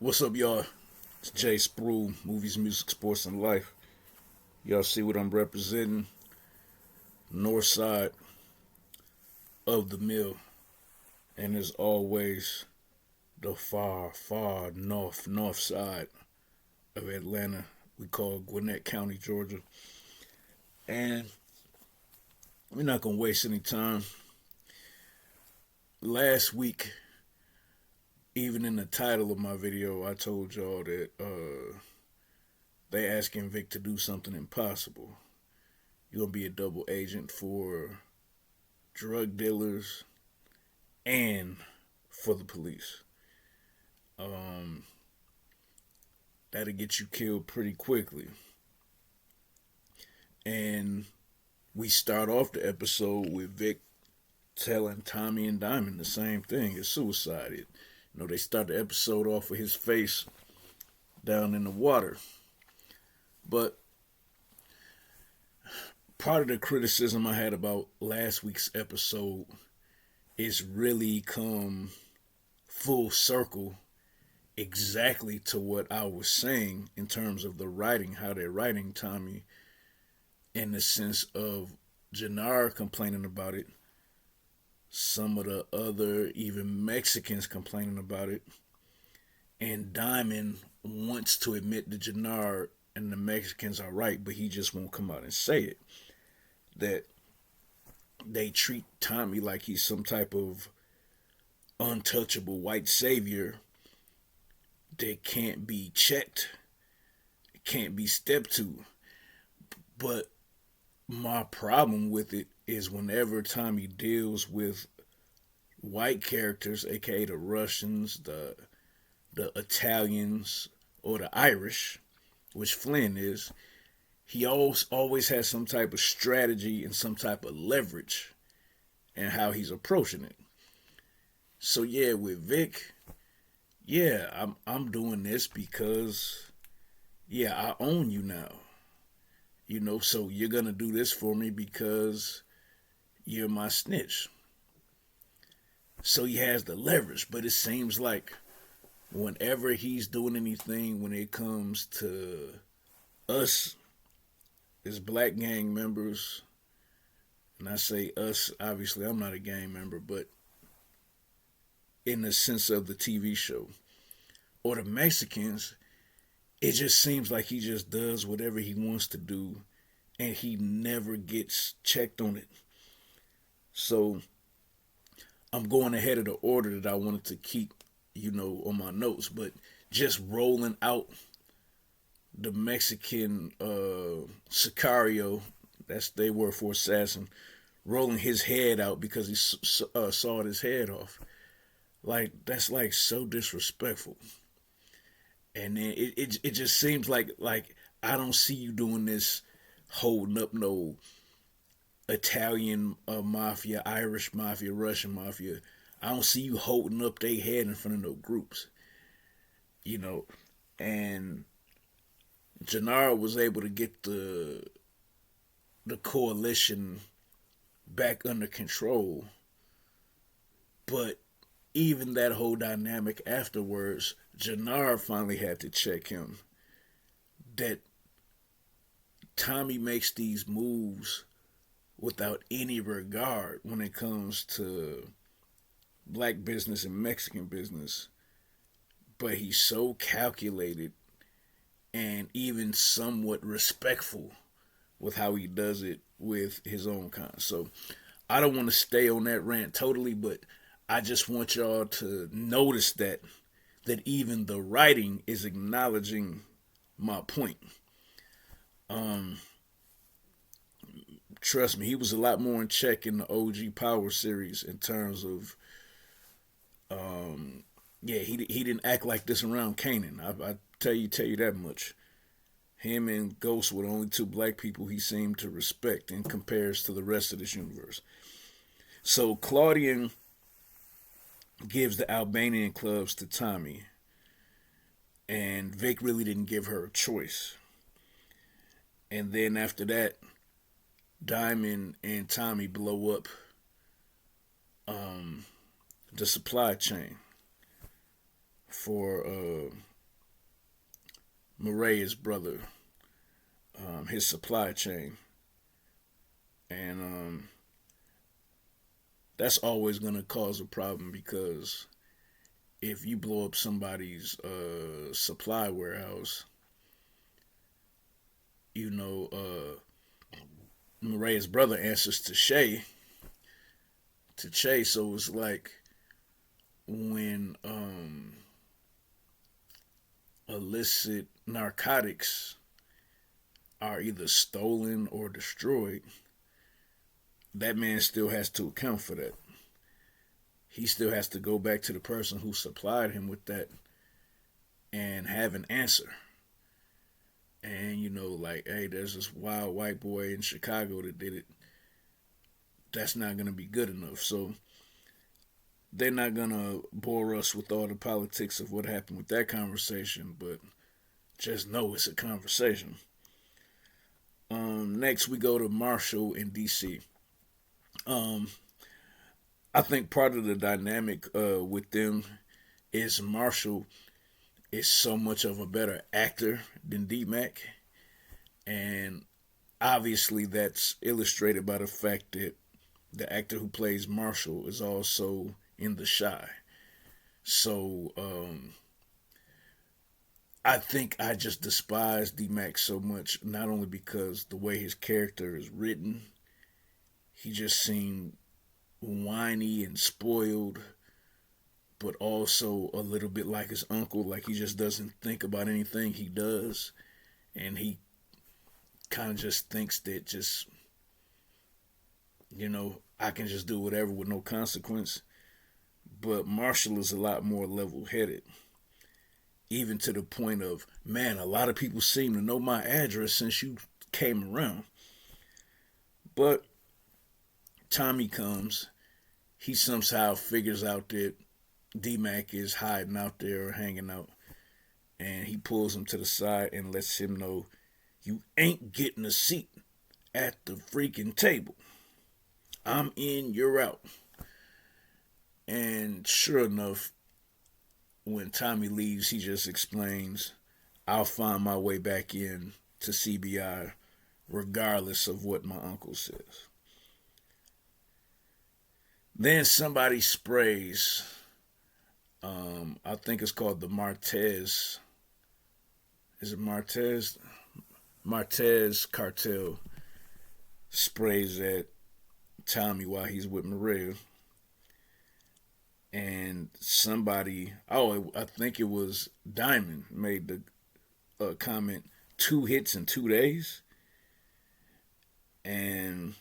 What's up, y'all? It's Jay Sproul, movies, music, sports, and life. Y'all see what I'm representing? North side of the mill, and as always, the far, far north side of Atlanta. We call Gwinnett County, Georgia. And we're not gonna waste any time. Last week, even in the title of my video, I told y'all that they asking Vic to do something impossible. You're gonna be a double agent for drug dealers and for the police. Um, That'll get you killed pretty quickly. And we start off the episode with Vic telling Tommy and Diamond the same thing. It's suicide. They start the episode off with his face down in the water. But part of the criticism I had about last week's episode is really come full circle exactly to what I was saying in terms of the writing, how they're writing Tommy, in the sense of Jenard complaining about it, some of the other even Mexicans complaining about it, and Diamond wants to admit that Jenard and the Mexicans are right, but he just won't come out and say it. That they treat Tommy like he's some type of untouchable white savior that can't be checked, can't be stepped to. But my problem with it is whenever Tommy deals with white characters, aka the Russians, the Italians, or the Irish, which Flynn is, he always has some type of strategy and some type of leverage in how he's approaching it. So yeah, with Vic, yeah, I'm doing this because yeah, I own you now. So you're gonna do this for me because you're my snitch. So he has the leverage, but it seems like whenever he's doing anything when it comes to us as black gang members, and I say us, obviously I'm not a gang member, but in the sense of the TV show, or the Mexicans, it just seems like he just does whatever he wants to do and he never gets checked on it. So I'm going ahead of the order that I wanted to keep, on my notes, but just rolling out the Mexican Sicario, that's their word for assassin, rolling his head out because he sawed his head off. Like, that's like so disrespectful. And then it just seems like I don't see you doing this, holding up no Italian mafia, Irish mafia, Russian mafia. I don't see you holding up their head in front of no groups, you know. And Jenard was able to get the coalition back under control, but even that whole dynamic afterwards, Jenard finally had to check him. That Tommy makes these moves without any regard when it comes to black business and Mexican business. But he's so calculated and even somewhat respectful with how he does it with his own kind. So I don't want to stay on that rant totally, but I just want y'all to notice that even the writing is acknowledging my point. Um, Trust me, he was a lot more in check in the OG Power series in terms of, yeah, he didn't act like this around Kanan. I tell you that much. Him and Ghost were the only two black people he seemed to respect in comparison to the rest of this universe. So Claudian gives the Albanian clubs to Tommy, and Vic really didn't give her a choice. And then after that, Diamond and Tommy blow up the supply chain for Mariah's brother, his supply chain, and that's always gonna cause a problem because if you blow up somebody's supply warehouse, you know, Mariah's brother answers to Che, so it's like when illicit narcotics are either stolen or destroyed, that man still has to account for that. He still has to go back to the person who supplied him with that and have an answer. And like, hey, there's this wild white boy in Chicago that did it. That's not gonna be good enough. So they're not gonna bore us with all the politics of what happened with that conversation, but just know it's a conversation. Next we go to Marshall in DC. Um, I think part of the dynamic with them is Marshall is so much of a better actor than D Mac, and obviously that's illustrated by the fact that the actor who plays Marshall is also in The Shy. So I think I just despise D Mac so much, not only because the way his character is written, he just seemed whiny and spoiled, but also a little bit like his uncle. Like he just doesn't think about anything he does, and he kind of just thinks that just I can just do whatever with no consequence. But Marshall is a lot more level-headed, even to the point of, man, a lot of people seem to know my address since you came around. But Tommy comes, he somehow figures out that D-Mac is hiding out there or hanging out, and he pulls him to the side and lets him know, you ain't getting a seat at the freaking table. I'm in, you're out. And sure enough, when Tommy leaves, he just explains, I'll find my way back in to CBI regardless of what my uncle says. Then somebody sprays, I think it's called the Martez. Is it Martez? Martez cartel sprays at Tommy while he's with Maria. And somebody, I think it was Diamond, made the comment, 2 hits in 2 days. And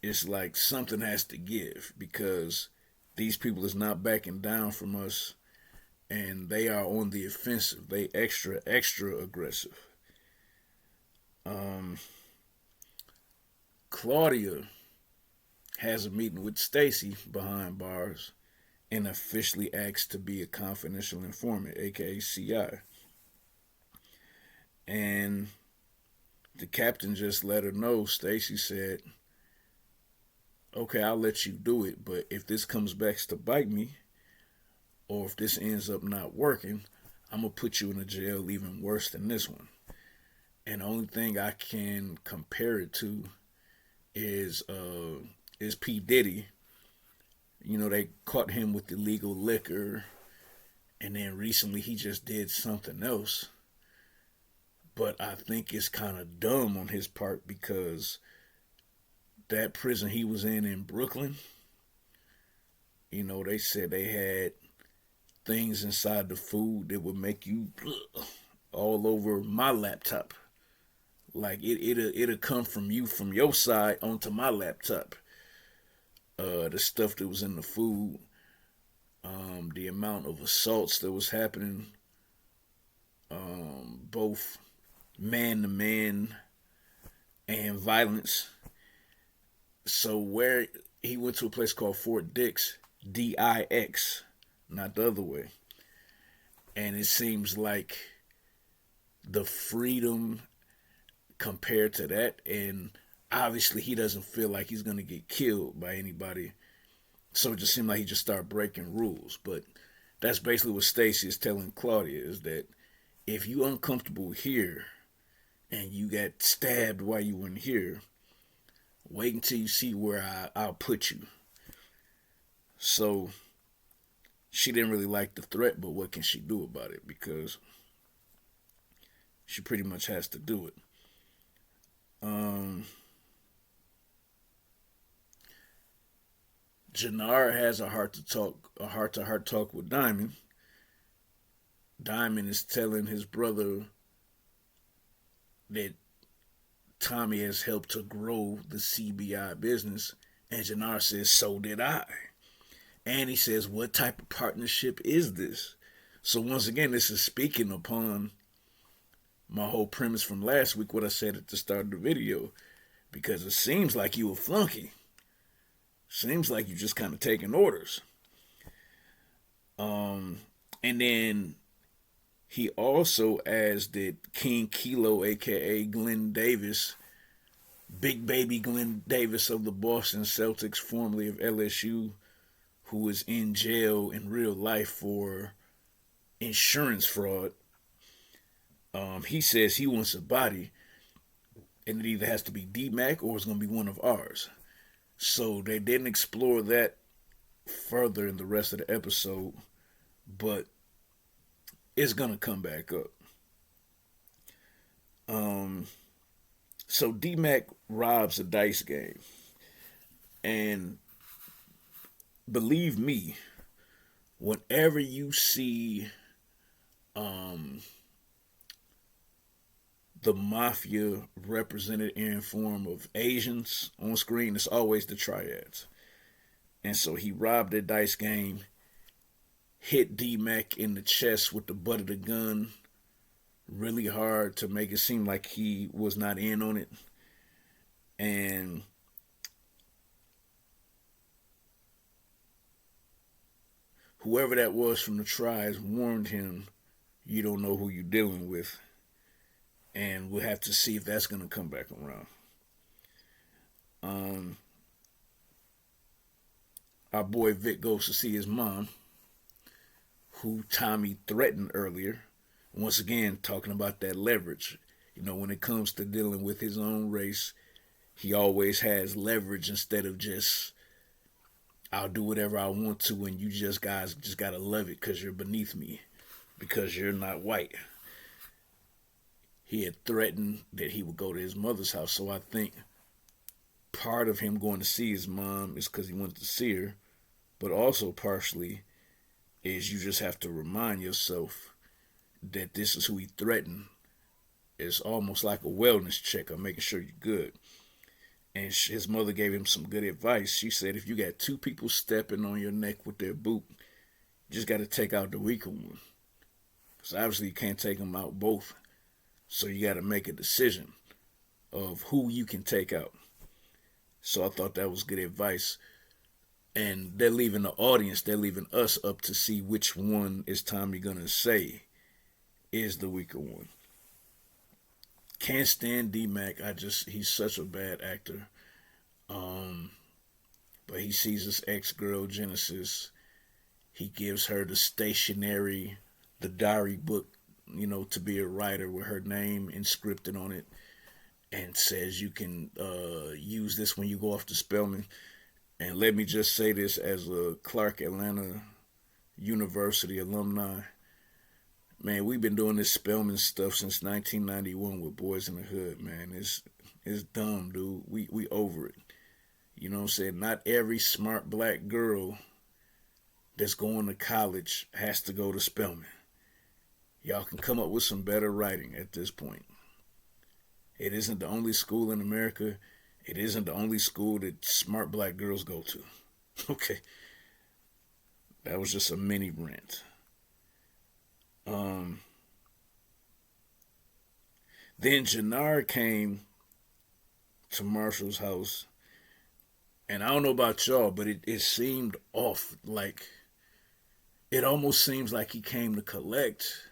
it's like something has to give because these people is not backing down from us, and they are on the offensive. They extra aggressive. Claudia has a meeting with Stacy behind bars and officially asks to be a confidential informant, aka CI. And the captain just let her know. Stacy said, okay, I'll let you do it, but if this comes back to bite me, or if this ends up not working, I'm going to put you in a jail even worse than this one. And the only thing I can compare it to is P. Diddy. They caught him with illegal liquor, and then recently he just did something else. But I think it's kind of dumb on his part because that prison he was in Brooklyn, they said they had things inside the food that would make you all over my laptop. Like it'll come from you from your side onto my laptop. The stuff that was in the food, the amount of assaults that was happening, both man to man and violence. So where he went to a place called Fort Dix, Dix, not the other way. And it seems like the freedom compared to that, and obviously he doesn't feel like he's going to get killed by anybody. So it just seemed like he just started breaking rules. But that's basically what Stacy is telling Claudia, is that if you uncomfortable here and you got stabbed while you were in here, wait until you see where I'll put you. So she didn't really like the threat, but what can she do about it? Because she pretty much has to do it. Um, Jenard has a heart to heart talk with Diamond. Diamond is telling his brother that Tommy has helped to grow the CBI business, and Jenard says, "So did I." And he says, "What type of partnership is this?" So once again, this is speaking upon my whole premise from last week, what I said at the start of the video, because it seems like you a flunky. Seems like you just kind of taking orders. And then he also adds that King Kilo, aka Glenn Davis, Big Baby Glenn Davis of the Boston Celtics, formerly of LSU, who is in jail in real life for insurance fraud. He says he wants a body, and it either has to be D-Mac or it's going to be one of ours. So they didn't explore that further in the rest of the episode, but it's going to come back up. So D-Mac robs a dice game, and believe me, whenever you see the mafia represented in form of Asians on screen, it's always the triads. And so he robbed a dice game, hit D-Mac in the chest with the butt of the gun really hard to make it seem like he was not in on it. And whoever that was from the triads warned him, "You don't know who you're dealing with." And we'll have to see if that's going to come back around. Our boy Vic goes to see his mom, who Tommy threatened earlier. Once again, talking about that leverage. You know, when it comes to dealing with his own race, he always has leverage instead of just, "I'll do whatever I want to, and you guys just gotta love it because you're beneath me, because you're not white." He had threatened that he would go to his mother's house. So I think part of him going to see his mom is because he wanted to see her, but also partially is you just have to remind yourself that this is who he threatened. It's almost like a wellness check. I'm making sure you're good. And his mother gave him some good advice. She said, if you got two people stepping on your neck with their boot, you just got to take out the weaker one. Because obviously you can't take them out both. So you got to make a decision of who you can take out. So I thought that was good advice. And they're leaving the audience, they're leaving us up to see which one is Tommy going to say is the weaker one. Can't stand D-Mac. He's such a bad actor. But he sees his ex-girl, Genesis. He gives her the stationery, the diary book, to be a writer with her name inscripted on it, and says you can use this when you go off to Spelman. And let me just say this as a Clark Atlanta University alumni. Man, we've been doing this Spelman stuff since 1991 with Boys in the Hood, man. It's dumb, dude. We over it. You know what I'm saying? Not every smart black girl that's going to college has to go to Spelman. Y'all can come up with some better writing at this point. It isn't the only school in America. It isn't the only school that smart black girls go to. Okay. That was just a mini rant. Then Jenard came to Marshall's house. And I don't know about y'all, but it seemed off. Like, it almost seems like he came to collect.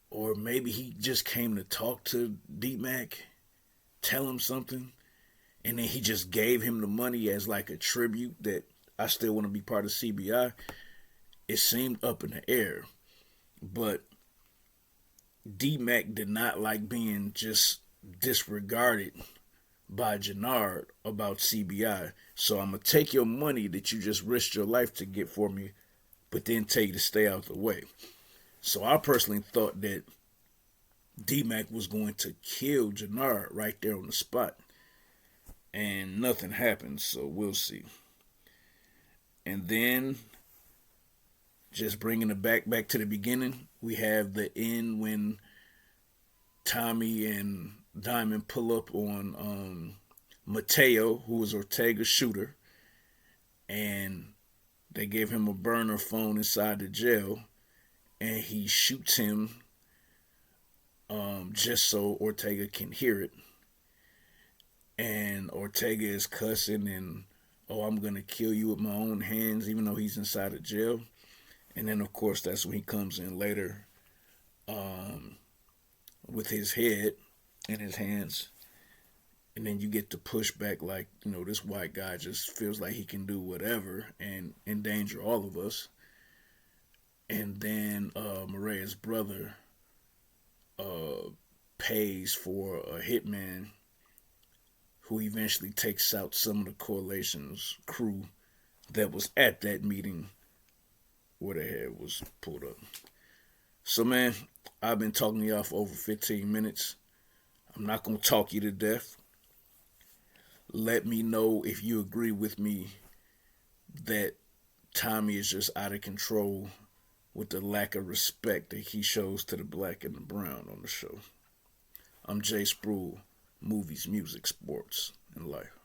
Or maybe he just came to talk to D-Mac, tell him something, and then he just gave him the money as like a tribute that I still want to be part of CBI. It seemed up in the air. But D-Mac did not like being just disregarded by Jenard about CBI. So I'm going to take your money that you just risked your life to get for me, but then tell you to stay out the way. So I personally thought that D-Mac was going to kill Jenard right there on the spot. And nothing happened, so we'll see. And then, just bringing it back to the beginning, we have the end when Tommy and Diamond pull up on Mateo, who was Ortega's shooter, and they gave him a burner phone inside the jail, and he shoots him just so Ortega can hear it. And Ortega is cussing and, oh, I'm gonna kill you with my own hands, even though he's inside of jail. And then, of course, that's when he comes in later with his head in his hands. And then you get the pushback like, this white guy just feels like he can do whatever and endanger all of us. And then Mariah's brother pays for a hitman who eventually takes out some of the Coalition's crew that was at that meeting where the head was pulled up. So, man, I've been talking to y'all for over 15 minutes. I'm not going to talk you to death. Let me know if you agree with me that Tommy is just out of control with the lack of respect that he shows to the black and the brown on the show. I'm Jay Spruill, movies, music, sports, and life.